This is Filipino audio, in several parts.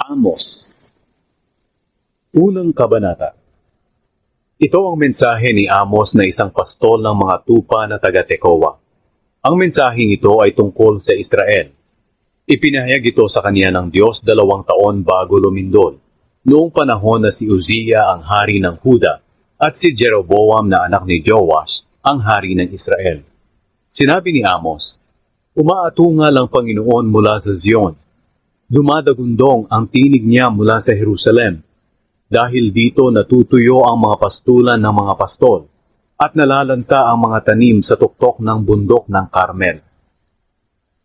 Amos. Unang kabanata. Ito ang mensahe ni Amos na isang pastol ng mga tupa na taga-Tekoa. Ang mensaheng ito ay tungkol sa Israel. Ipinahayag ito sa kanya ng Diyos 2 taon bago lumindol, noong panahon na si Uzziah ang hari ng Huda at si Jeroboam na anak ni Joash ang hari ng Israel. Sinabi ni Amos, "Umaatungal ang Panginoon mula sa Zion. Dumadagundong ang tinig niya mula sa Jerusalem. Dahil dito natutuyo ang mga pastulan ng mga pastol at nalalanta ang mga tanim sa tuktok ng bundok ng Carmel."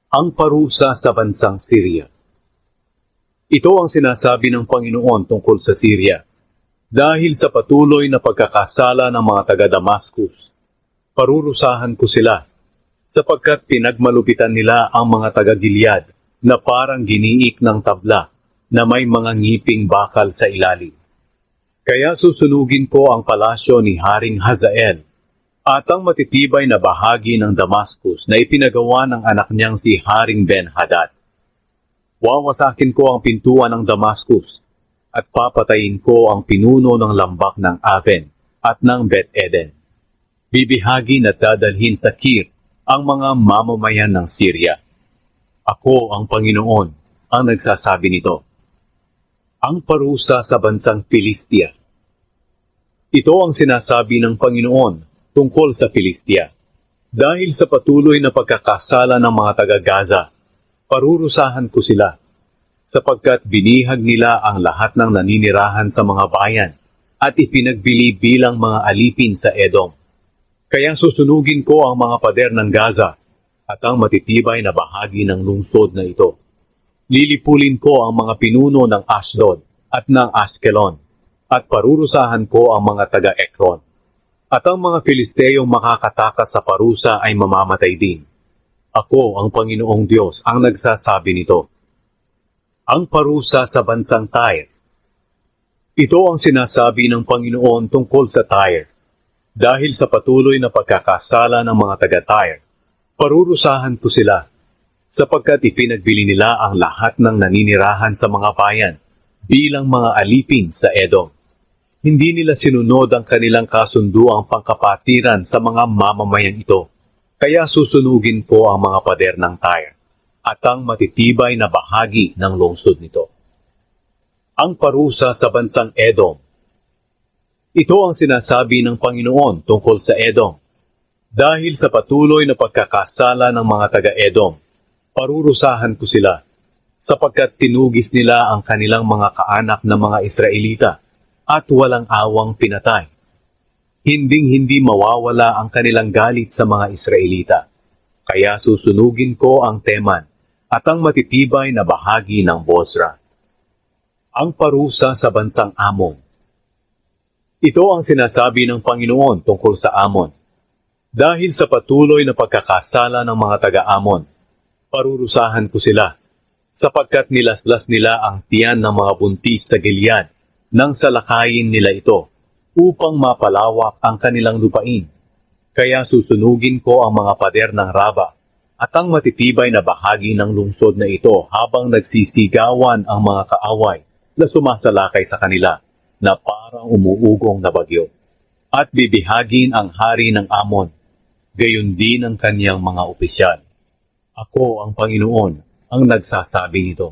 Ang parusa sa bansang Syria. Ito ang sinasabi ng Panginoon tungkol sa Syria. Dahil sa patuloy na pagkakasala ng mga taga-Damascus, parurusahan ko sila, sapagkat pinagmalupitan nila ang mga taga-Gilead na parang giniik ng tabla na may mga ngiping bakal sa ilalim. Kaya susunugin ko ang palasyo ni Haring Hazael at ang matitibay na bahagi ng Damascus na ipinagawa ng anak niyang si Haring Ben-Hadad. Wawasakin ko ang pintuan ng Damascus at papatayin ko ang pinuno ng lambak ng Aven at ng Bet-Eden. Bibihagin at dadalhin sa Kir ang mga mamamayan ng Syria. Ako ang Panginoon ang nagsasabi nito. Ang parusa sa bansang Filistia. Ito ang sinasabi ng Panginoon tungkol sa Filistia. Dahil sa patuloy na pagkakasala ng mga taga-Gaza, parurusahan ko sila, sapagkat binihag nila ang lahat ng naninirahan sa mga bayan at ipinagbili bilang mga alipin sa Edom. Kaya susunugin ko ang mga pader ng Gaza at ang matitibay na bahagi ng lungsod na ito. Lilipulin ko ang mga pinuno ng Ashdod at ng Ashkelon, at parurusahan ko ang mga taga-Ekron. At ang mga Filisteyong makakatakas sa parusa ay mamamatay din. Ako, ang Panginoong Diyos, ang nagsasabi nito. Ang parusa sa bansang Tyre. Ito ang sinasabi ng Panginoon tungkol sa Tyre. Dahil sa patuloy na pagkakasala ng mga taga-Tyre, parurusahan ko sila, sapagkat ipinagbili nila ang lahat ng naninirahan sa mga bayan bilang mga alipin sa Edom. Hindi nila sinunod ang kanilang kasunduang pangkapatiran sa mga mamamayan ito, kaya susunugin ko ang mga pader ng Tyre at ang matitibay na bahagi ng lungsod nito. Ang parusa sa bansang Edom. Ito ang sinasabi ng Panginoon tungkol sa Edom. Dahil sa patuloy na pagkakasala ng mga taga-Edom, parurusahan ko sila, sapagkat tinugis nila ang kanilang mga kaanak na mga Israelita at walang awang pinatay. Hinding-hindi mawawala ang kanilang galit sa mga Israelita. Kaya susunugin ko ang Teman at ang matitibay na bahagi ng Bozra. Ang parusa sa bansang Amon. Ito ang sinasabi ng Panginoon tungkol sa Amon. Dahil sa patuloy na pagkakasala ng mga taga-Amon, parurusahan ko sila, sapagkat nilaslas nila ang tiyan ng mga buntis sa Gilead nang salakayin nila ito, upang mapalawak ang kanilang lupain. Kaya susunugin ko ang mga pader ng Raba at ang matitibay na bahagi ng lungsod na ito habang nagsisigawan ang mga kaaway na sumasalakay sa kanila na parang umuugong na bagyo. At bibihagin ang hari ng Amon, gayon din ang kanyang mga opisyal. Ako ang Panginoon ang nagsasabi nito.